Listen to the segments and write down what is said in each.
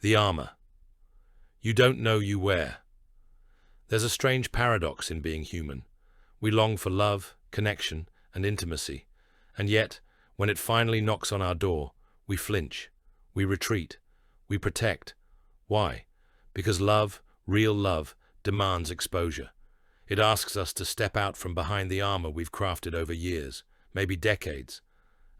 The armor. You don't know you wear. There's a strange paradox in being human. We long for love, connection, and intimacy, and yet, when it finally knocks on our door, we flinch, we retreat, we protect. Why? Because love, real love, demands exposure. It asks us to step out from behind the armor we've crafted over years, maybe decades.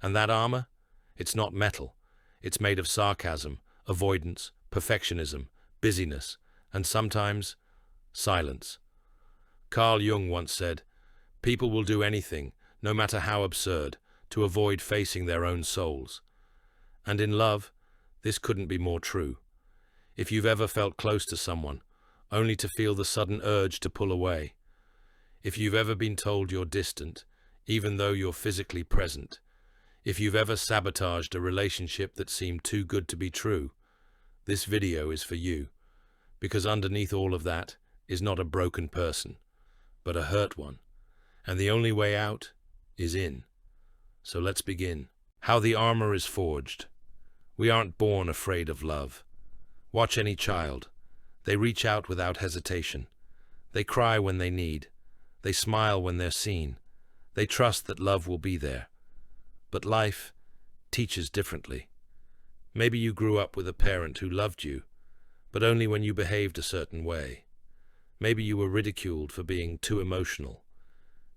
And that armor? It's not metal. It's made of sarcasm, avoidance, perfectionism, busyness, and sometimes silence. Carl Jung once said, "People will do anything, no matter how absurd, to avoid facing their own souls." And in love, this couldn't be more true. If you've ever felt close to someone, only to feel the sudden urge to pull away. If you've ever been told you're distant, even though you're physically present. If you've ever sabotaged a relationship that seemed too good to be true, this video is for you. Because underneath all of that is not a broken person, but a hurt one. And the only way out is in. So let's begin. How the armor is forged. We aren't born afraid of love. Watch any child. They reach out without hesitation. They cry when they need. They smile when they're seen. They trust that love will be there. But life teaches differently. Maybe you grew up with a parent who loved you, but only when you behaved a certain way. Maybe you were ridiculed for being too emotional.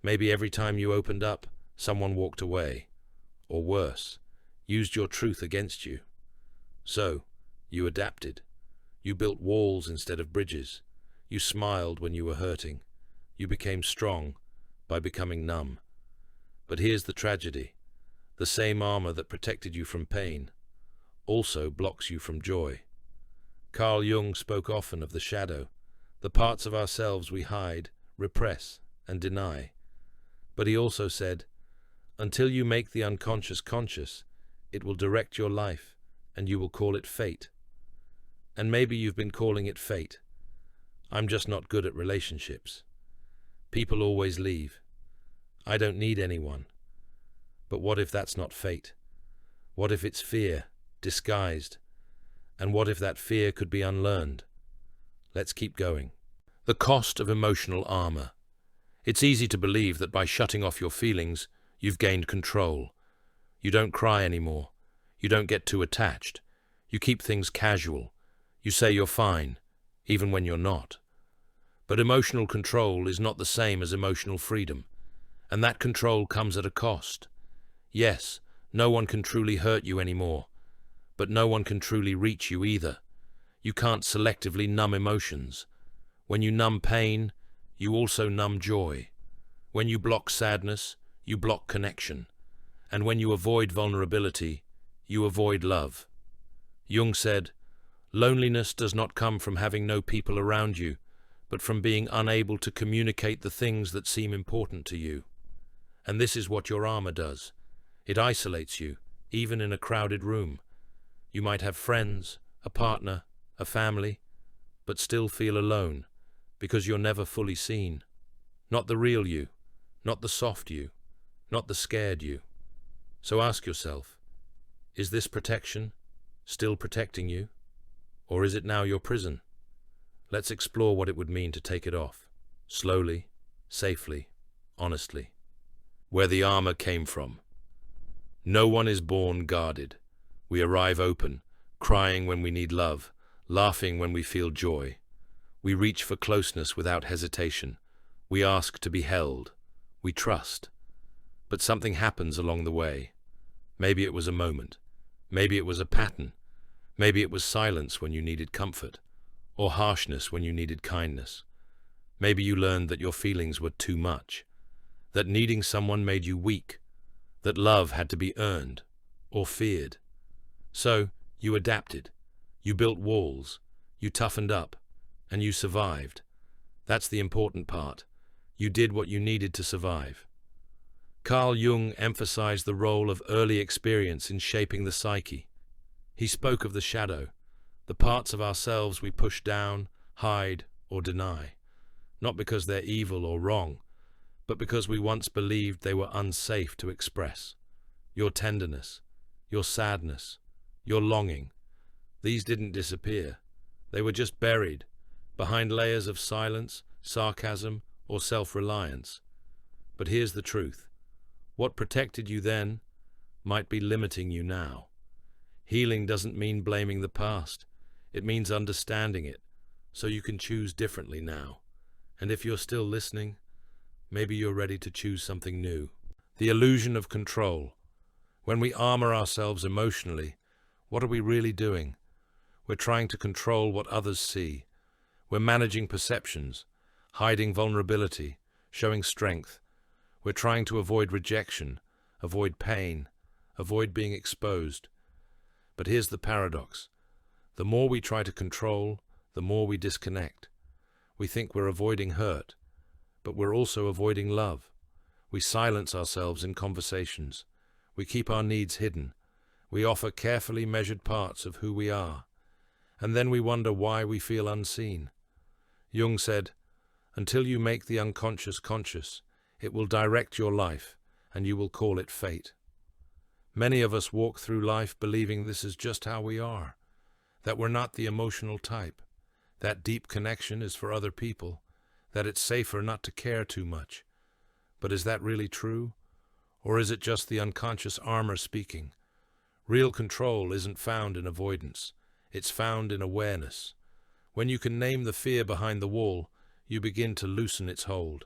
Maybe every time you opened up, someone walked away. Or worse, used your truth against you. So, you adapted. You built walls instead of bridges. You smiled when you were hurting. You became strong by becoming numb. But here's the tragedy. The same armor that protected you from pain also blocks you from joy. Carl Jung spoke often of the shadow, the parts of ourselves we hide, repress, and deny. But he also said, until you make the unconscious conscious, it will direct your life, and you will call it fate. And maybe you've been calling it fate. I'm just not good at relationships. People always leave. I don't need anyone. But what if that's not fate? What if it's fear, disguised? And what if that fear could be unlearned? Let's keep going. The cost of emotional armor. It's easy to believe that by shutting off your feelings, you've gained control. You don't cry anymore. You don't get too attached. You keep things casual. You say you're fine, even when you're not. But emotional control is not the same as emotional freedom, and that control comes at a cost. Yes, no one can truly hurt you anymore, but no one can truly reach you either. You can't selectively numb emotions. When you numb pain, you also numb joy. When you block sadness, you block connection. And when you avoid vulnerability, you avoid love. Jung said, loneliness does not come from having no people around you, but from being unable to communicate the things that seem important to you. And this is what your armor does. It isolates you, even in a crowded room. You might have friends, a partner, a family, but still feel alone, because you're never fully seen. Not the real you, not the soft you, not the scared you. So ask yourself, is this protection still protecting you? Or is it now your prison? Let's explore what it would mean to take it off, slowly, safely, honestly. Where the armor came from. No one is born guarded. We arrive open, crying when we need love, laughing when we feel joy. We reach for closeness without hesitation. We ask to be held. We trust. But something happens along the way. Maybe it was a moment. Maybe it was a pattern. Maybe it was silence when you needed comfort, or harshness when you needed kindness. Maybe you learned that your feelings were too much, that needing someone made you weak, that love had to be earned or feared. So you adapted, you built walls, you toughened up, and you survived. That's the important part. You did what you needed to survive. Carl Jung emphasized the role of early experience in shaping the psyche. He spoke of the shadow, the parts of ourselves we push down, hide, or deny, not because they're evil or wrong, but because we once believed they were unsafe to express. Your tenderness, your sadness, your longing, These didn't disappear. They were just buried, behind layers of silence, sarcasm, or self-reliance. But here's the truth. What protected you then might be limiting you now. Healing doesn't mean blaming the past. It means understanding it, so you can choose differently now. And if you're still listening, maybe you're ready to choose something new. The illusion of control. When we armor ourselves emotionally, what are we really doing? We're trying to control what others see. We're managing perceptions, hiding vulnerability, showing strength. We're trying to avoid rejection, avoid pain, avoid being exposed. But here's the paradox. The more we try to control, the more we disconnect. We think we're avoiding hurt, but we're also avoiding love. We silence ourselves in conversations. We keep our needs hidden. We offer carefully measured parts of who we are. And then we wonder why we feel unseen. Jung said, "Until you make the unconscious conscious, it will direct your life, and you will call it fate." Many of us walk through life believing this is just how we are, that we're not the emotional type, that deep connection is for other people, that it's safer not to care too much. But is that really true? Or is it just the unconscious armor speaking? Real control isn't found in avoidance. It's found in awareness. When you can name the fear behind the wall, you begin to loosen its hold.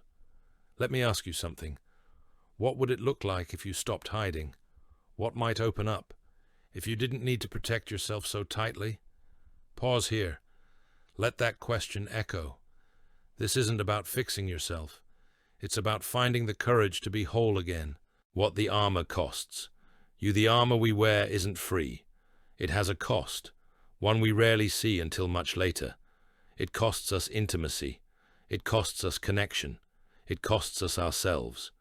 Let me ask you something. What would it look like if you stopped hiding? What might open up? If you didn't need to protect yourself so tightly? Pause here. Let that question echo. This isn't about fixing yourself. It's about finding the courage to be whole again. What the armor costs. The armor we wear isn't free. It has a cost, one we rarely see until much later. It costs us intimacy. It costs us connection. It costs us ourselves.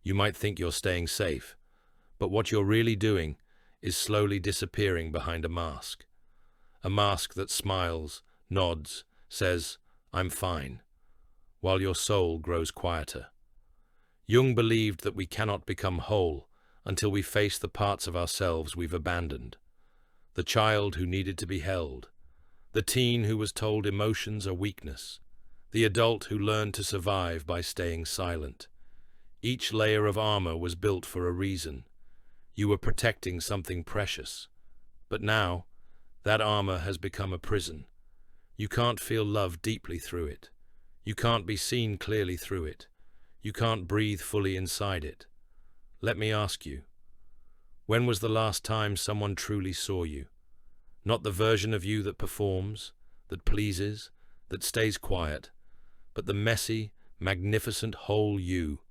You might think you're staying safe, but what you're really doing is slowly disappearing behind a mask. A mask that smiles, nods, says, "I'm fine," while your soul grows quieter. Jung believed that we cannot become whole until we face the parts of ourselves we've abandoned. The child who needed to be held, the teen who was told emotions are weakness, the adult who learned to survive by staying silent. Each layer of armor was built for a reason. You were protecting something precious. But now, that armor has become a prison. You can't feel love deeply through it. You can't be seen clearly through it. You can't breathe fully inside it. Let me ask you, when was the last time someone truly saw you? Not the version of you that performs, that pleases, that stays quiet, but the messy, magnificent whole you.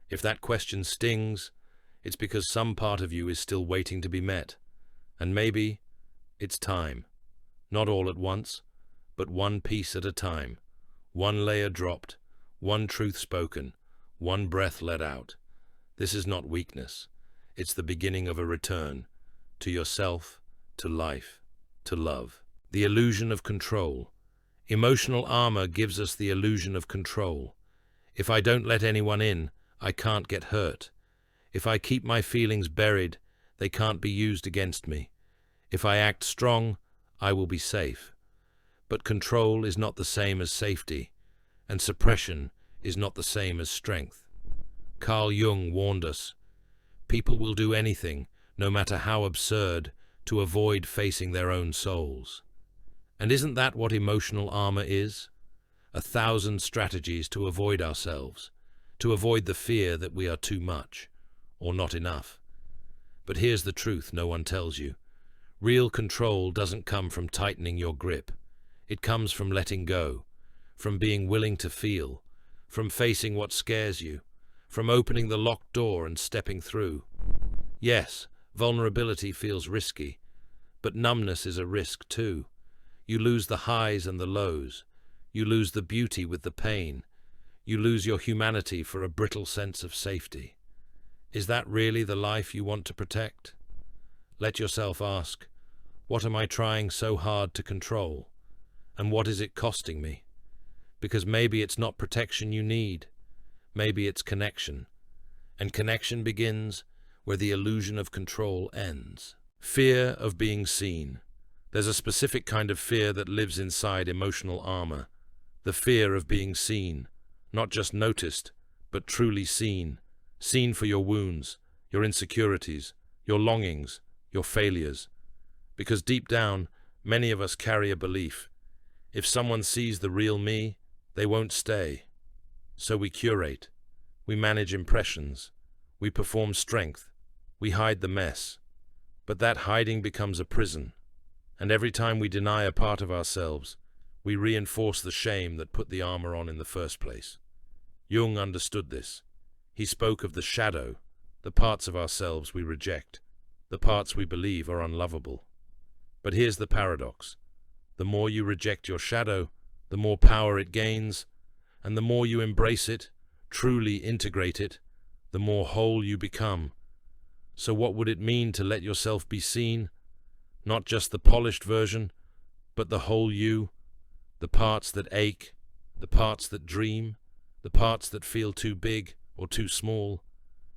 If that question stings, it's because some part of you is still waiting to be met. And maybe it's time. Not all at once, but one piece at a time. One layer dropped, one truth spoken, one breath let out. This is not weakness. It's the beginning of a return to yourself, to life, to love. The illusion of control. Emotional armor gives us the illusion of control. If I don't let anyone in, I can't get hurt. If I keep my feelings buried, they can't be used against me. If I act strong, I will be safe. But control is not the same as safety, and suppression is not the same as strength. Carl Jung warned us, people will do anything, no matter how absurd, to avoid facing their own souls. And isn't that what emotional armor is? 1,000 strategies to avoid ourselves, to avoid the fear that we are too much, or not enough. But here's the truth no one tells you. Real control doesn't come from tightening your grip. It comes from letting go, from being willing to feel, from facing what scares you, from opening the locked door and stepping through. Yes, vulnerability feels risky, but numbness is a risk too. You lose the highs and the lows. You lose the beauty with the pain. You lose your humanity for a brittle sense of safety. Is that really the life you want to protect? Let yourself ask, what am I trying so hard to control? And what is it costing me? Because maybe it's not protection you need. Maybe it's connection. And connection begins where the illusion of control ends. Fear of being seen. There's a specific kind of fear that lives inside emotional armor, the fear of being seen, not just noticed, but truly seen, seen for your wounds, your insecurities, your longings, your failures. Because deep down, many of us carry a belief: if someone sees the real me, they won't stay. So we curate, we manage impressions, we perform strength, we hide the mess. But that hiding becomes a prison, and every time we deny a part of ourselves, we reinforce the shame that put the armor on in the first place. Jung understood this. He spoke of the shadow, the parts of ourselves we reject, the parts we believe are unlovable. But here's the paradox. The more you reject your shadow, the more power it gains, and the more you embrace it, truly integrate it, the more whole you become. So what would it mean to let yourself be seen? Not just the polished version, but the whole you, the parts that ache, the parts that dream, the parts that feel too big or too small.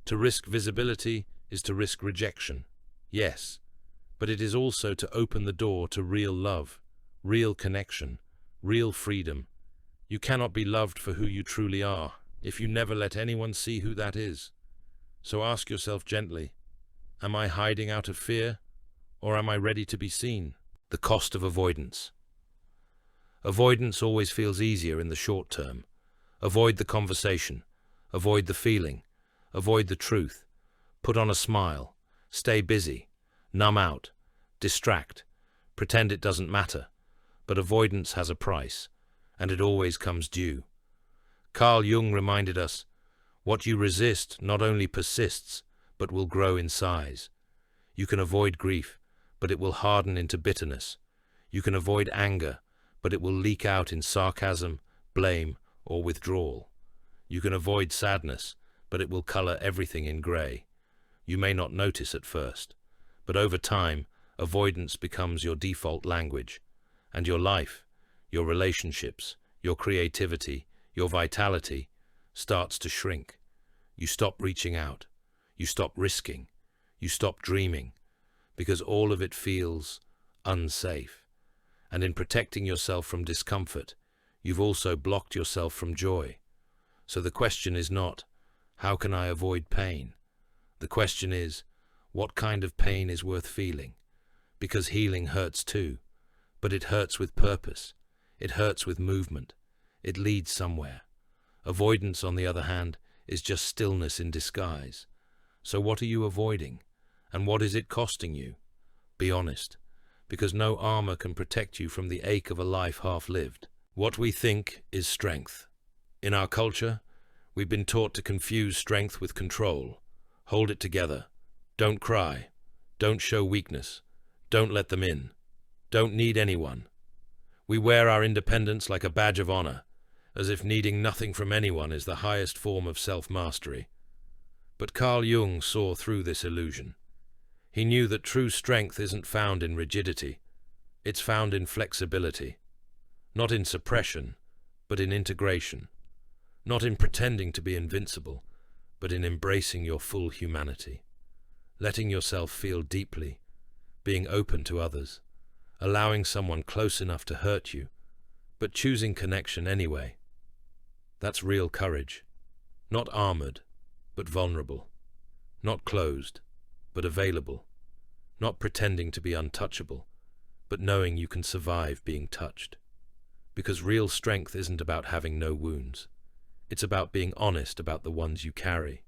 To risk visibility is to risk rejection, yes, but it is also to open the door to real love, real connection, real freedom. You cannot be loved for who you truly are if you never let anyone see who that is. So ask yourself gently, am I hiding out of fear, or am I ready to be seen? The cost of avoidance. Avoidance always feels easier in the short term. Avoid the conversation, avoid the feeling, avoid the truth. Put on a smile, stay busy, numb out, distract, pretend it doesn't matter. But avoidance has a price, and it always comes due. Carl Jung reminded us, what you resist not only persists, but will grow in size. You can avoid grief, but it will harden into bitterness. You can avoid anger, but it will leak out in sarcasm, blame, or withdrawal. You can avoid sadness, but it will color everything in gray. You may not notice at first, but over time, avoidance becomes your default language, and your life, your relationships, your creativity, your vitality starts to shrink. You stop reaching out, you stop risking, you stop dreaming, because all of it feels unsafe. And in protecting yourself from discomfort, you've also blocked yourself from joy. So the question is not, how can I avoid pain? The question is, what kind of pain is worth feeling? Because healing hurts too, but it hurts with purpose. It hurts with movement. It leads somewhere. Avoidance, on the other hand, is just stillness in disguise. So what are you avoiding? And what is it costing you? Be honest, because no armor can protect you from the ache of a life half-lived. What we think is strength. In our culture, we've been taught to confuse strength with control. Hold it together. Don't cry. Don't show weakness. Don't let them in. Don't need anyone. We wear our independence like a badge of honor, as if needing nothing from anyone is the highest form of self-mastery. But Carl Jung saw through this illusion. He knew that true strength isn't found in rigidity. It's found in flexibility. Not in suppression, but in integration. Not in pretending to be invincible, but in embracing your full humanity. Letting yourself feel deeply, being open to others, allowing someone close enough to hurt you, but choosing connection anyway. That's real courage. Not armored, but vulnerable. Not closed, but available. Not pretending to be untouchable, but knowing you can survive being touched. Because real strength isn't about having no wounds. It's about being honest about the ones you carry,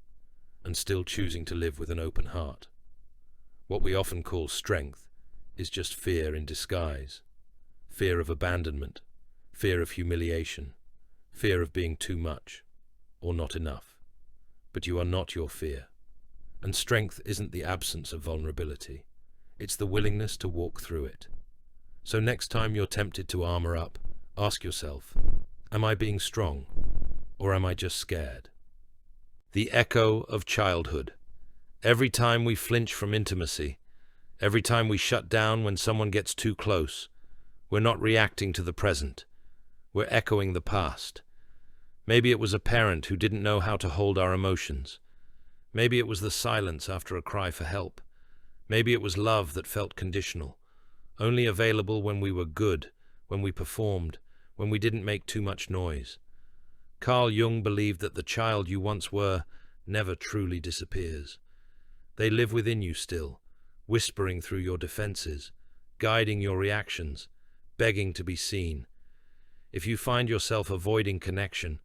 and still choosing to live with an open heart. What we often call strength is just fear in disguise. Fear of abandonment, fear of humiliation, fear of being too much, or not enough. But you are not your fear. And strength isn't the absence of vulnerability. It's the willingness to walk through it. So next time you're tempted to armor up, ask yourself, am I being strong, or am I just scared? The echo of childhood. Every time we flinch from intimacy, every time we shut down when someone gets too close, we're not reacting to the present. We're echoing the past. Maybe it was a parent who didn't know how to hold our emotions. Maybe it was the silence after a cry for help. Maybe it was love that felt conditional. only available when we were good, when we performed, when we didn't make too much noise. Carl Jung believed that the child you once were never truly disappears. They live within you still, whispering through your defenses, guiding your reactions, begging to be seen. If you find yourself avoiding connection,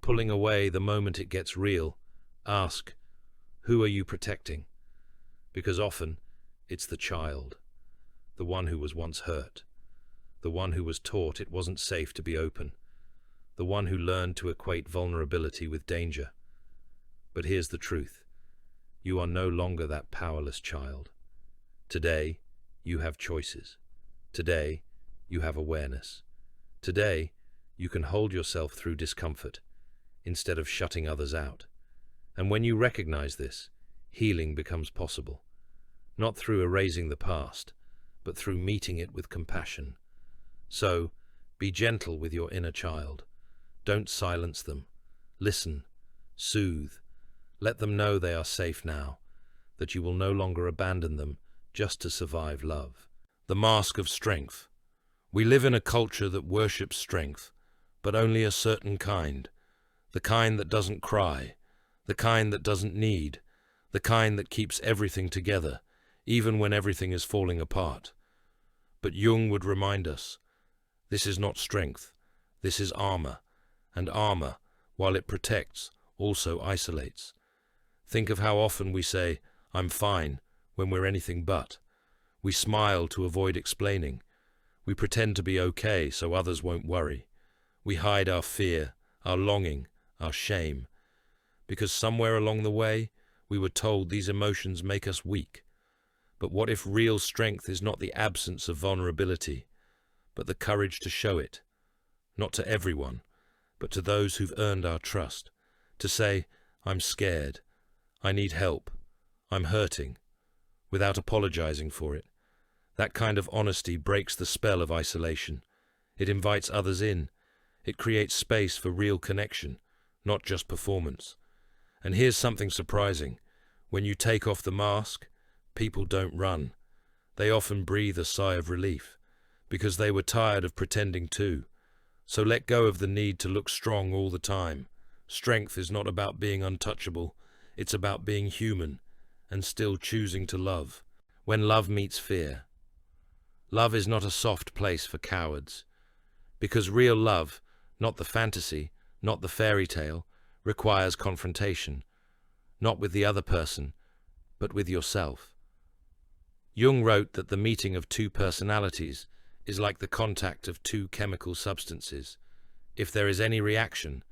pulling away the moment it gets real, ask, who are you protecting? Because often, it's the child, the one who was once hurt, the one who was taught it wasn't safe to be open, the one who learned to equate vulnerability with danger. But here's the truth. You are no longer that powerless child. Today, you have choices. Today, you have awareness. Today, you can hold yourself through discomfort instead of shutting others out. And when you recognize this, healing becomes possible. Not through erasing the past, but through meeting it with compassion. So, be gentle with your inner child. Don't silence them. Listen. Soothe. Let them know they are safe now, that you will no longer abandon them just to survive love. The mask of strength. We live in a culture that worships strength, but only a certain kind. The kind that doesn't cry, the kind that doesn't need, the kind that keeps everything together, even when everything is falling apart. But Jung would remind us, this is not strength, this is armor, and armor, while it protects, also isolates. Think of how often we say, I'm fine, when we're anything but. We smile to avoid explaining. We pretend to be okay so others won't worry. We hide our fear, our longing, our shame. Because somewhere along the way, we were told these emotions make us weak. But what if real strength is not the absence of vulnerability, but the courage to show it? Not to everyone, but to those who've earned our trust. To say, I'm scared, I need help, I'm hurting, without apologizing for it. That kind of honesty breaks the spell of isolation. It invites others in. It creates space for real connection, not just performance. And here's something surprising. When you take off the mask, people don't run. They often breathe a sigh of relief, because they were tired of pretending too. So let go of the need to look strong all the time. Strength is not about being untouchable. It's about being human and still choosing to love. When love meets fear. Love is not a soft place for cowards. Because real love, not the fantasy, not the fairy tale, requires confrontation. Not with the other person, but with yourself. Jung wrote that the meeting of two personalities is like the contact of two chemical substances. If there is any reaction,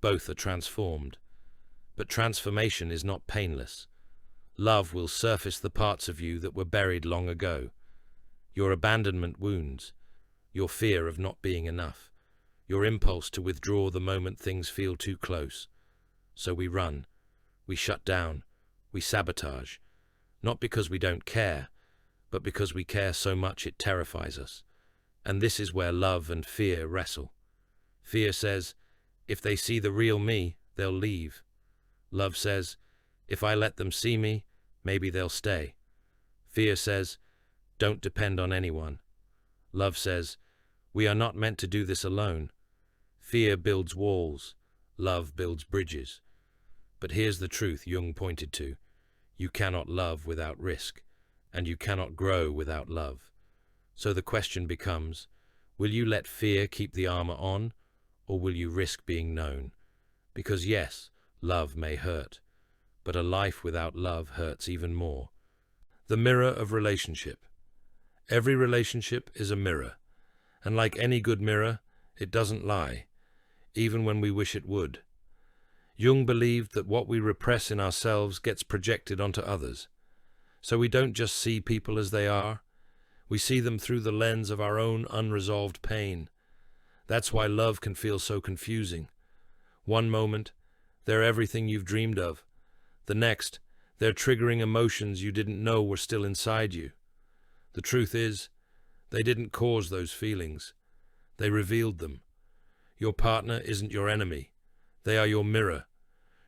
both are transformed. But transformation is not painless. Love will surface the parts of you that were buried long ago. Your abandonment wounds, your fear of not being enough, your impulse to withdraw the moment things feel too close. So we run, we shut down, we sabotage, not because we don't care, but because we care so much it terrifies us. And this is where love and fear wrestle. Fear says, if they see the real me, they'll leave. Love says, if I let them see me, maybe they'll stay. Fear says, don't depend on anyone. Love says, we are not meant to do this alone. Fear builds walls. Love builds bridges. But here's the truth Jung pointed to. You cannot love without risk, and you cannot grow without love. So the question becomes, will you let fear keep the armor on, or will you risk being known? Because yes, love may hurt, but a life without love hurts even more. The mirror of relationship. Every relationship is a mirror, and like any good mirror, it doesn't lie, even when we wish it would. Jung believed that what we repress in ourselves gets projected onto others. So we don't just see people as they are, we see them through the lens of our own unresolved pain. That's why love can feel so confusing. One moment, they're everything you've dreamed of. The next, they're triggering emotions you didn't know were still inside you. The truth is, they didn't cause those feelings. They revealed them. Your partner isn't your enemy. They are your mirror,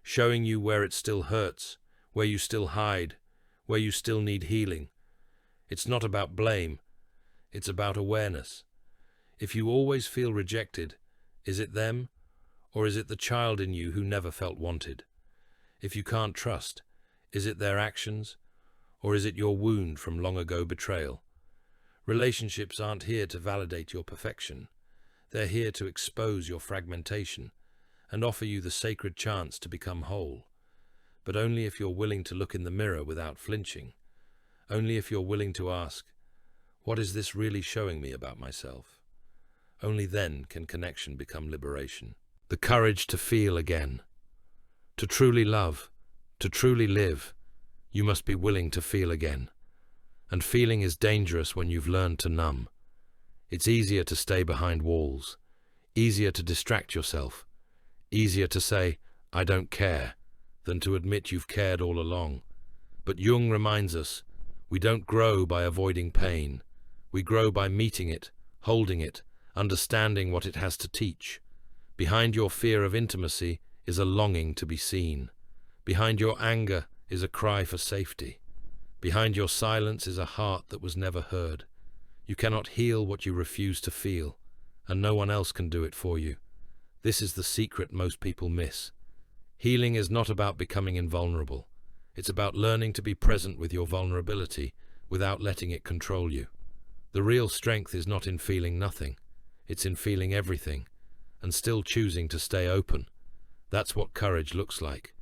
showing you where it still hurts, where you still hide, where you still need healing. It's not about blame. It's about awareness. If you always feel rejected, is it them, or is it the child in you who never felt wanted? If you can't trust, is it their actions, or is it your wound from long ago betrayal? Relationships aren't here to validate your perfection. They're here to expose your fragmentation and offer you the sacred chance to become whole. But only if you're willing to look in the mirror without flinching. Only if you're willing to ask, what is this really showing me about myself? Only then can connection become liberation. The courage to feel again. To truly love, to truly live, you must be willing to feel again. And feeling is dangerous when you've learned to numb. It's easier to stay behind walls, easier to distract yourself, easier to say, I don't care, than to admit you've cared all along. But Jung reminds us, we don't grow by avoiding pain. We grow by meeting it, holding it, understanding what it has to teach. Behind your fear of intimacy is a longing to be seen. Behind your anger is a cry for safety. Behind your silence is a heart that was never heard. You cannot heal what you refuse to feel, and no one else can do it for you. This is the secret most people miss. Healing is not about becoming invulnerable. It's about learning to be present with your vulnerability without letting it control you. The real strength is not in feeling nothing. It's in feeling everything, and still choosing to stay open. That's what courage looks like.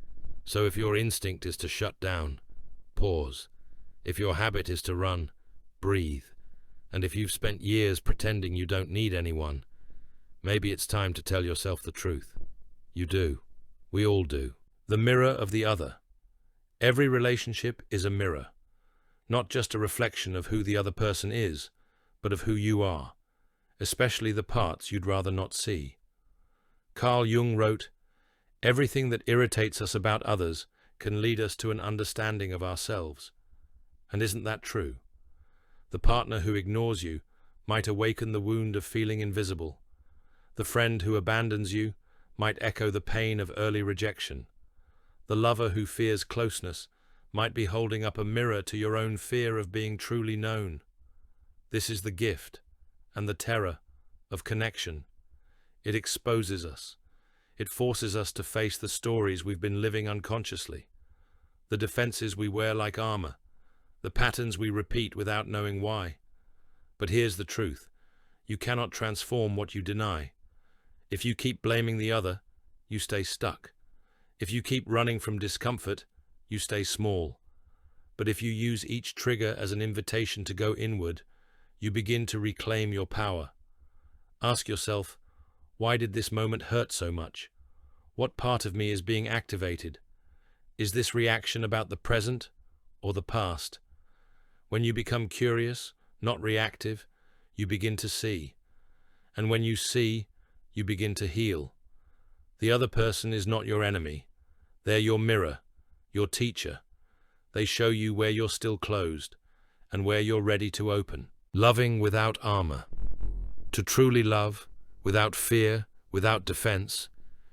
So if your instinct is to shut down, pause. If your habit is to run, breathe. And if you've spent years pretending you don't need anyone, maybe it's time to tell yourself the truth. You do. We all do. The mirror of the other. Every relationship is a mirror, not just a reflection of who the other person is, but of who you are, especially the parts you'd rather not see. Carl Jung wrote, everything that irritates us about others can lead us to an understanding of ourselves. And isn't that true? The partner who ignores you might awaken the wound of feeling invisible. The friend who abandons you might echo the pain of early rejection. The lover who fears closeness might be holding up a mirror to your own fear of being truly known. This is the gift and the terror of connection. It exposes us. It forces us to face the stories we've been living unconsciously, the defenses we wear like armor, the patterns we repeat without knowing why. But here's the truth. You cannot transform what you deny. If you keep blaming the other, you stay stuck. If you keep running from discomfort, you stay small. But if you use each trigger as an invitation to go inward, you begin to reclaim your power. Ask yourself, why did this moment hurt so much? What part of me is being activated? Is this reaction about the present or the past? When you become curious, not reactive, you begin to see. And when you see, you begin to heal. The other person is not your enemy. They're your mirror, your teacher. They show you where you're still closed and where you're ready to open. Loving without armor. To truly love, without fear, without defense,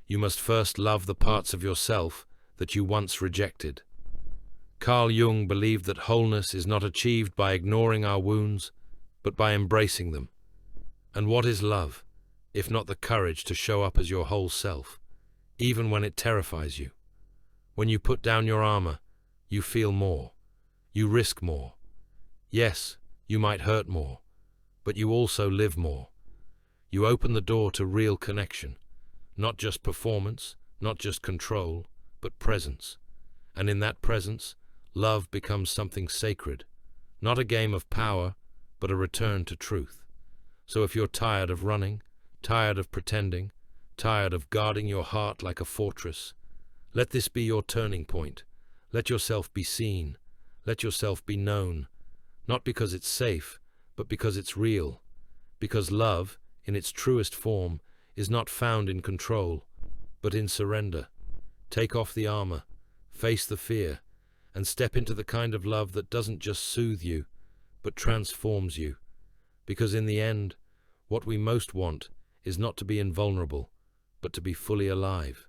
you must first love the parts of yourself that you once rejected. Carl Jung believed that wholeness is not achieved by ignoring our wounds, but by embracing them. And what is love, if not the courage to show up as your whole self, even when it terrifies you? When you put down your armor, you feel more. You risk more. Yes, you might hurt more, but you also live more. You open the door to real connection, not just performance, not just control, but presence. And in that presence, love becomes something sacred, not a game of power, but a return to truth. So if you're tired of running, tired of pretending, tired of guarding your heart like a fortress, let this be your turning point. Let yourself be seen. Let yourself be known, not because it's safe, but because it's real. Because love, in its truest form, is not found in control, but in surrender. Take off the armor, face the fear, and step into the kind of love that doesn't just soothe you, but transforms you. Because in the end, what we most want is not to be invulnerable, but to be fully alive.